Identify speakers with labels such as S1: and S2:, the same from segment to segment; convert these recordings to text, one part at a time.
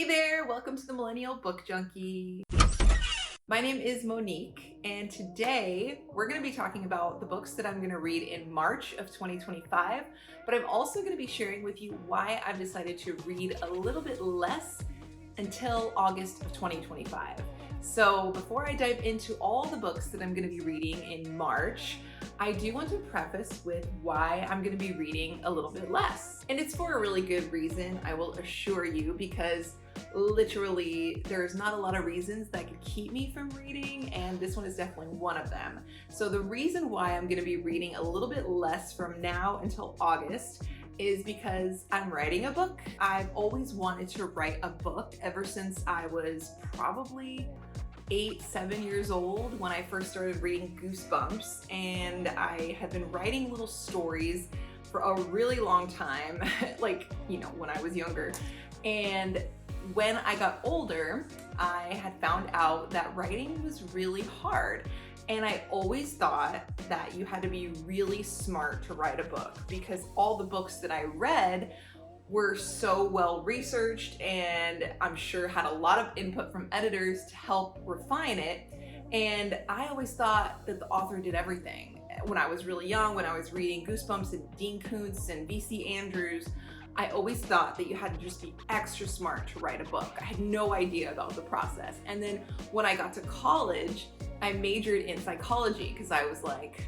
S1: Hey there, welcome to the Millennial Book Junkie. My name is Monique, and today we're going to be talking about the books that I'm going to read in March of 2025, but I'm also going to be sharing with you why I've decided to read a little bit less until August of 2025. So before I dive into all the books that I'm going to be reading in March, I do want to preface with why I'm going to be reading a little bit less. And it's for a really good reason, I will assure you, because literally there's not a lot of reasons that could keep me from reading, and this one is definitely one of them. So the reason why I'm going to be reading a little bit less from now until August is because I'm writing a book. I've always wanted to write a book ever since I was probably 7 years old when I first started reading Goosebumps, and I have been writing little stories for a really long time, like, when I was younger. And when I got older, I had found out that writing was really hard. And I always thought that you had to be really smart to write a book, because all the books that I read were so well researched and I'm sure had a lot of input from editors to help refine it. And I always thought that the author did everything. When I was really young, when I was reading Goosebumps and Dean Koontz and V.C. Andrews, I always thought that you had to just be extra smart to write a book. I had no idea about the process. And then when I got to college, I majored in psychology because I was like,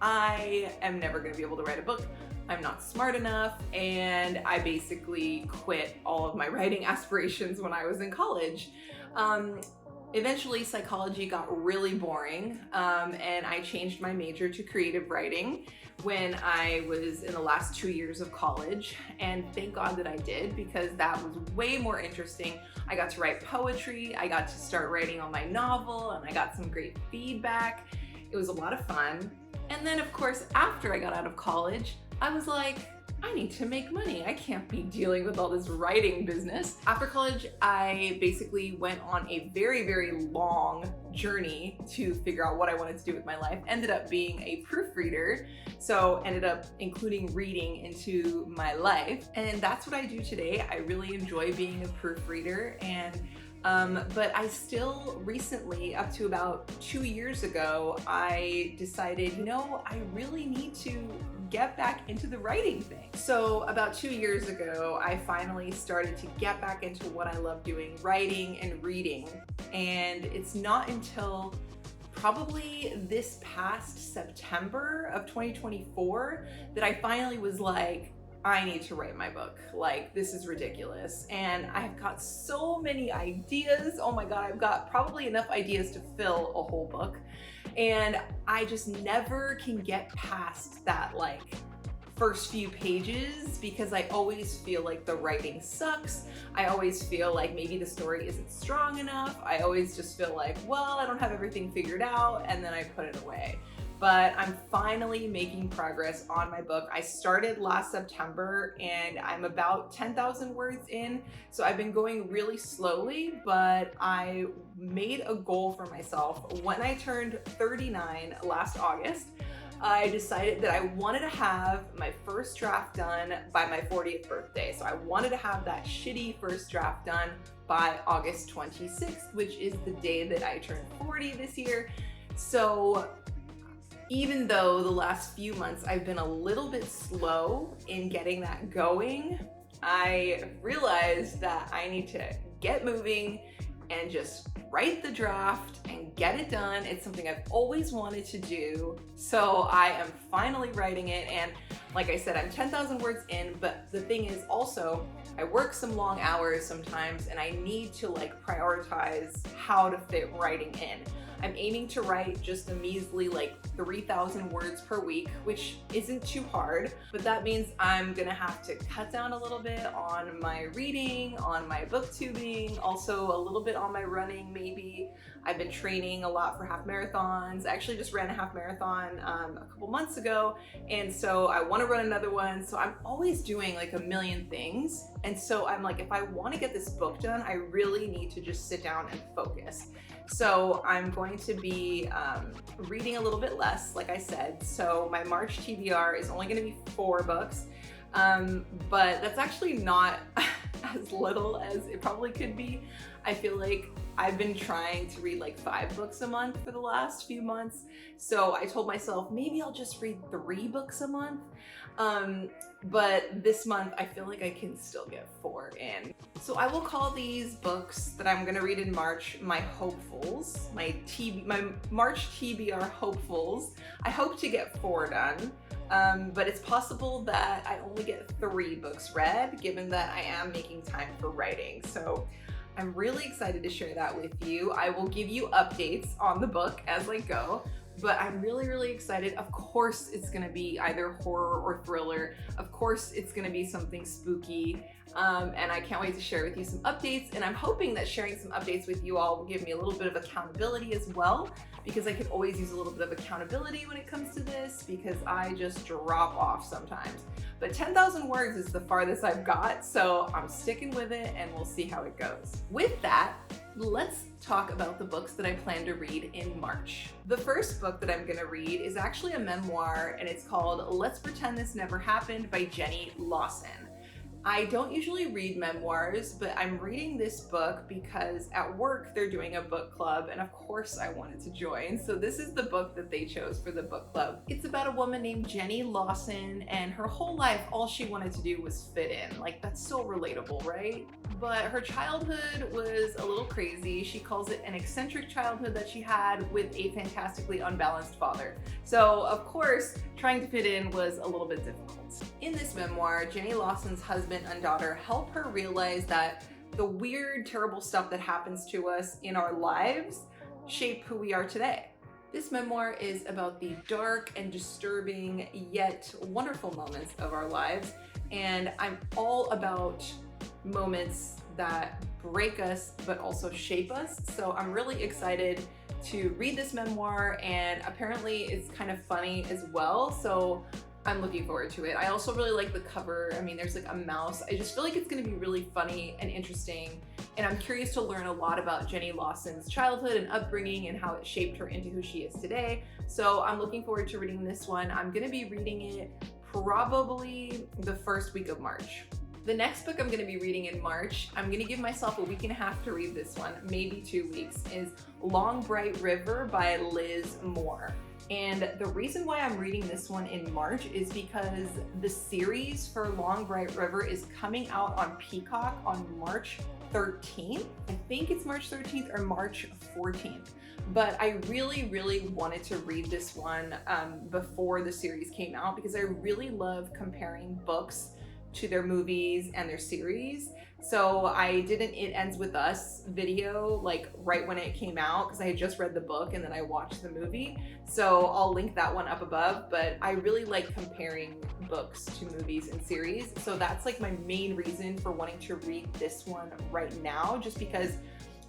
S1: I am never going to be able to write a book. I'm not smart enough. And I basically quit all of my writing aspirations when I was in college. Eventually, psychology got really boring, and I changed my major to creative writing when I was in the last 2 years of college. And thank God that I did, because that was way more interesting. I got to write poetry, I got to start writing on my novel, and I got some great feedback. It was a lot of fun. And then, of course, after I got out of college, I was like, I need to make money. I can't be dealing with all this writing business. After college, I basically went on a very, very long journey to figure out what I wanted to do with my life. Ended up being a proofreader, so ended up including reading into my life. And that's what I do today. I really enjoy being a proofreader, and but I still recently, up to about 2 years ago, I decided, I really need to get back into the writing thing. So about 2 years ago, I finally started to get back into what I love doing, writing and reading. And it's not until probably this past September of 2024 that I finally was like, I need to write my book. Like, this is ridiculous. And I've got so many ideas. Oh my God, I've got probably enough ideas to fill a whole book. And I just never can get past that first few pages, because I always feel like the writing sucks. I always feel like maybe the story isn't strong enough. I always just feel like, well, I don't have everything figured out, and then I put it away. But I'm finally making progress on my book. I started last September and I'm about 10,000 words in. So I've been going really slowly, but I made a goal for myself. When I turned 39 last August, I decided that I wanted to have my first draft done by my 40th birthday. So I wanted to have that shitty first draft done by August 26th, which is the day that I turned 40 this year. So even though the last few months I've been a little bit slow in getting that going, I realized that I need to get moving and just write the draft and get it done. It's something I've always wanted to do. So I am finally writing it. And like I said, I'm 10,000 words in, but the thing is also, I work some long hours sometimes, and I need to prioritize how to fit writing in. I'm aiming to write just a measly 3,000 words per week, which isn't too hard, but that means I'm gonna have to cut down a little bit on my reading, on my booktubing, also a little bit on my running maybe. I've been training a lot for half marathons. I actually just ran a half marathon a couple months ago, and so I want to run another one. So I'm always doing a million things, and so I'm like, if I want to get this book done, I really need to just sit down and focus. So I'm going to be reading a little bit less, like I said. So my March TBR is only going to be 4 books, but that's actually not as little as it probably could be. I feel like I've been trying to read like 5 books a month for the last few months. So I told myself maybe I'll just read 3 books a month. But this month I feel like I can still get 4 in. So I will call these books that I'm gonna read in March my hopefuls, my March TBR hopefuls. I hope to get 4 done. But it's possible that I only get 3 books read, given that I am making time for writing. So I'm really excited to share that with you. I will give you updates on the book as I go, but I'm really excited. Of course, it's gonna be either horror or thriller. Of course, it's gonna be something spooky. And I can't wait to share with you some updates. And I'm hoping that sharing some updates with you all will give me a little bit of accountability as well, because I could always use a little bit of accountability when it comes to this, because I just drop off sometimes. But 10,000 words is the farthest I've got, so I'm sticking with it and we'll see how it goes. With that, let's talk about the books that I plan to read in March. The first book that I'm gonna read is actually a memoir, and it's called Let's Pretend This Never Happened by Jenny Lawson. I don't usually read memoirs, but I'm reading this book because at work they're doing a book club, and of course I wanted to join. So this is the book that they chose for the book club. It's about a woman named Jenny Lawson, and her whole life all she wanted to do was fit in. Like, that's so relatable, right? But her childhood was a little crazy. She calls it an eccentric childhood that she had with a fantastically unbalanced father. So of course, trying to fit in was a little bit difficult. In this memoir, Jenny Lawson's husband and daughter help her realize that the weird, terrible stuff that happens to us in our lives shape who we are today. This memoir is about the dark and disturbing yet wonderful moments of our lives, and I'm all about moments that break us but also shape us. So I'm really excited to read this memoir, and apparently it's kind of funny as well. So I'm looking forward to it. I also really like the cover. I mean, there's like a mouse. I just feel like it's gonna be really funny and interesting. And I'm curious to learn a lot about Jenny Lawson's childhood and upbringing and how it shaped her into who she is today. So I'm looking forward to reading this one. I'm gonna be reading it probably the first week of March. The next book I'm gonna be reading in March, I'm gonna give myself a week and a half to read this one, maybe 2 weeks, is Long Bright River by Liz Moore. And the reason why I'm reading this one in March is because the series for Long Bright River is coming out on Peacock on March 13th. I think it's March 13th or March 14th. But I really wanted to read this one before the series came out, because I really love comparing books to their movies and their series. So I did an It Ends With Us video like right when it came out, because I had just read the book and then I watched the movie. So I'll link that one up above, but I really like comparing books to movies and series. So that's like my main reason for wanting to read this one right now, just because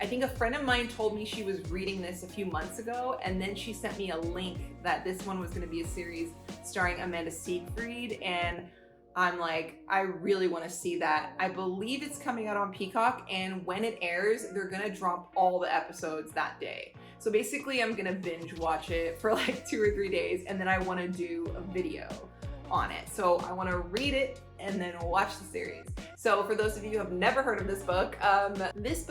S1: I think a friend of mine told me she was reading this a few months ago, and then she sent me a link that this one was going to be a series starring Amanda Seyfried, and I'm like, I really want to see that. I believe it's coming out on Peacock, and when it airs, they're gonna drop all the episodes that day. So basically I'm gonna binge watch it for like 2 or 3 days, and then I want to do a video on it. So I want to read it and then watch the series. So for those of you who have never heard of this book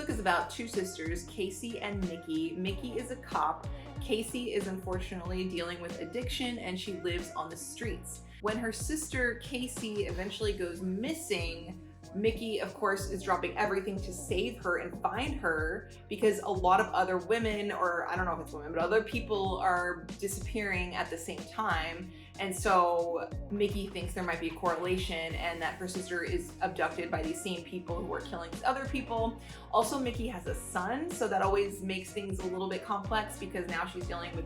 S1: is about 2 sisters, Casey and Mickey. Mickey is a cop. Casey is unfortunately dealing with addiction, and she lives on the streets. When her sister Casey eventually goes missing, Mickey, of course, is dropping everything to save her and find her, because a lot of other women, or I don't know if it's women, but other people are disappearing at the same time. And so Mickey thinks there might be a correlation, and that her sister is abducted by these same people who are killing these other people. Also, Mickey has a son, so that always makes things a little bit complex, because now she's dealing with,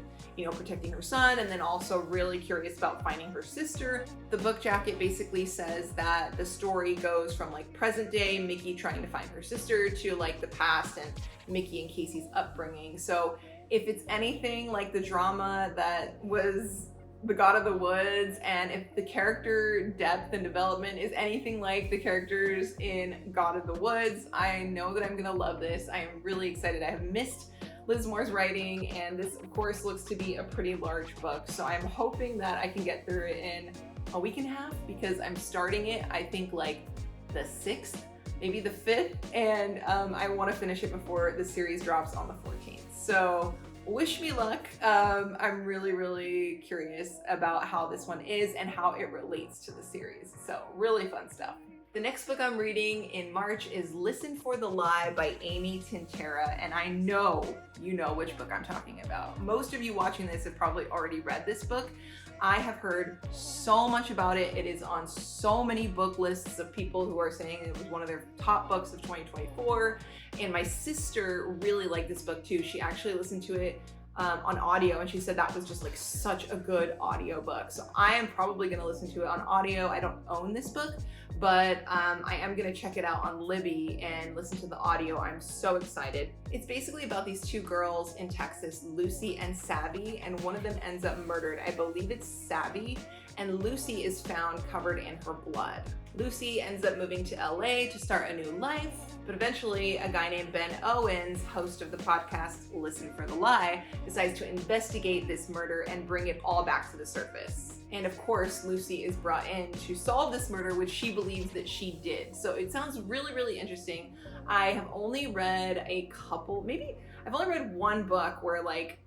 S1: protecting her son, and then also really curious about finding her sister. The book jacket basically says that the story goes from like present day Mickey trying to find her sister to like the past and Mickey and Casey's upbringing. So if it's anything like the drama that was The God of the Woods, and if the character depth and development is anything like the characters in God of the Woods, I know that I'm gonna love this. I am really excited. I have missed Liz Moore's writing, and this of course looks to be a pretty large book. So I'm hoping that I can get through it in a week and a half, because I'm starting it, I think like the 6th maybe the 5th, and I want to finish it before the series drops on the 14th. So wish me luck. I'm really curious about how this one is and how it relates to the series. So really fun stuff. The next book I'm reading in March is Listen for the Lie by Amy Tintera, and I know you know which book I'm talking about. Most of you watching this have probably already read this book. I have heard so much about it. It is on so many book lists of people who are saying it was one of their top books of 2024, and my sister really liked this book too. She actually listened to it on audio, and she said that was just like such a good audio book. So I am probably going to listen to it on audio. I don't own this book, but I am going to check it out on Libby and listen to the audio. I'm so excited. It's basically about these two girls in Texas, Lucy and Savvy, and one of them ends up murdered. I believe it's Savvy, and Lucy is found covered in her blood. Lucy ends up moving to LA to start a new life, but eventually a guy named Ben Owens, host of the podcast Listen for the Lie, decides to investigate this murder and bring it all back to the surface. And of course, Lucy is brought in to solve this murder, which she believes that she did. So it sounds really interesting. I have only read a couple, I've only read one book where like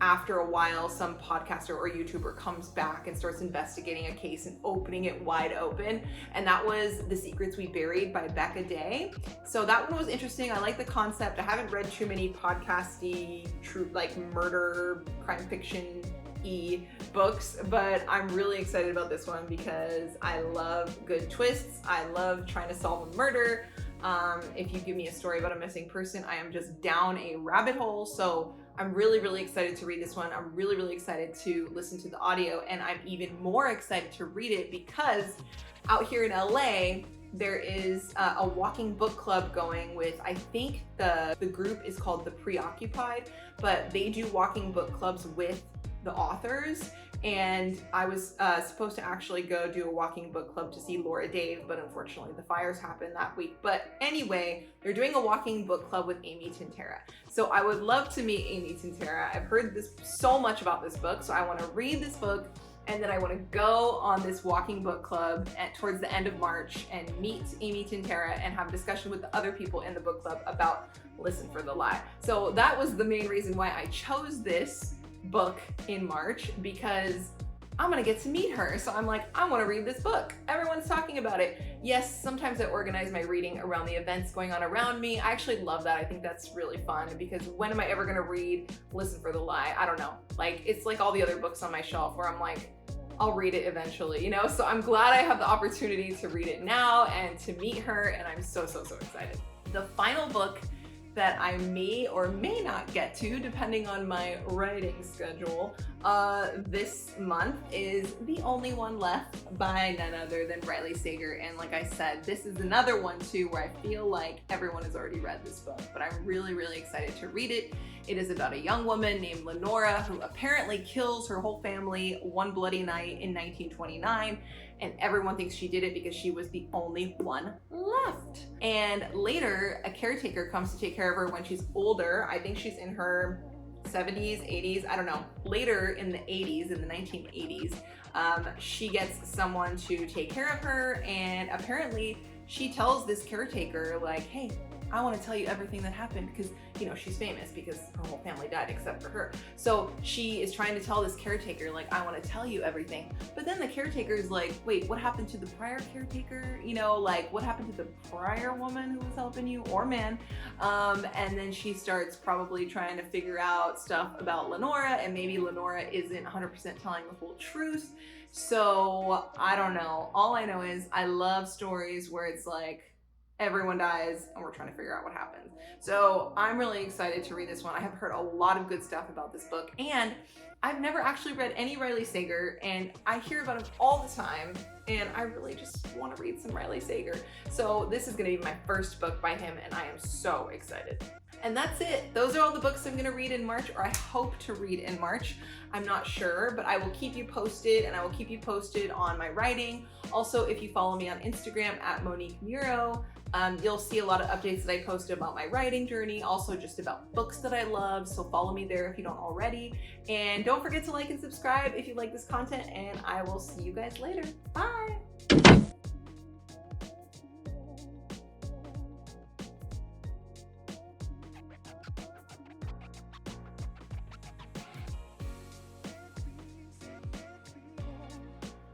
S1: after a while some podcaster or YouTuber comes back and starts investigating a case and opening it wide open, and that was The Secrets We Buried by Becca Day. So that one was interesting. I like the concept. I haven't read too many podcasty true like murder crime fiction books, but I'm really excited about this one because I love good twists. I love trying to solve a murder. If you give me a story about a missing person, I am just down a rabbit hole. So I'm really excited to read this one. I'm really excited to listen to the audio, and I'm even more excited to read it because out here in LA, there is a walking book club going with, I think the group is called The Preoccupied, but they do walking book clubs with the authors. And I was supposed to actually go do a walking book club to see Laura Dave, but unfortunately the fires happened that week. But anyway, they're doing a walking book club with Amy Tintera. So I would love to meet Amy Tintera. I've heard so much about this book, so I want to read this book, and then I want to go on this walking book club towards the end of March and meet Amy Tintera and have a discussion with the other people in the book club about Listen for the Lie. So that was the main reason why I chose this book in March, because I'm gonna get to meet her. So I'm like, I want to read this book. Everyone's talking about it. Yes, sometimes I organize my reading around the events going on around me. I actually love that. I think that's really fun, because when am I ever gonna read Listen for the Lie? I don't know. Like, it's like all the other books on my shelf where I'm like, I'll read it eventually, you know? So I'm glad I have the opportunity to read it now and to meet her, and I'm so excited. The final book that I may or may not get to, depending on my writing schedule, this month is The Only One Left by none other than Riley Sager. And like I said, this is another one too where I feel like everyone has already read this book, but I'm really excited to read it. It is about a young woman named Lenora who apparently kills her whole family one bloody night in 1929, and everyone thinks she did it because she was the only one left. And later, a caretaker comes to take care of her when she's older. I think she's in her 70s, 80s, I don't know. Later in the 80s, in the 1980s, she gets someone to take care of her, and apparently she tells this caretaker like, hey, I want to tell you everything that happened, because, you know, she's famous because her whole family died except for her. So she is trying to tell this caretaker, like, I want to tell you everything. But then the caretaker is like, wait, what happened to the prior caretaker? You know, like, what happened to the prior woman who was helping you, or man? And then she starts probably trying to figure out stuff about Lenora, and maybe Lenora isn't 100% telling the whole truth. So I don't know. All I know is I love stories where it's like, everyone dies and we're trying to figure out what happened. So I'm really excited to read this one. I have heard a lot of good stuff about this book, and I've never actually read any Riley Sager, and I hear about him all the time, and I really just want to read some Riley Sager. So this is going to be my first book by him, and I am so excited. And that's it. Those are all the books I'm going to read in March, or I hope to read in March. I'm not sure, but I will keep you posted, and I will keep you posted on my writing. Also, if you follow me on Instagram at Monique Muro, you'll see a lot of updates that I post about my writing journey, also just about books that I love. So follow me there if you don't already. And don't forget to like and subscribe if you like this content, and I will see you guys later. Bye.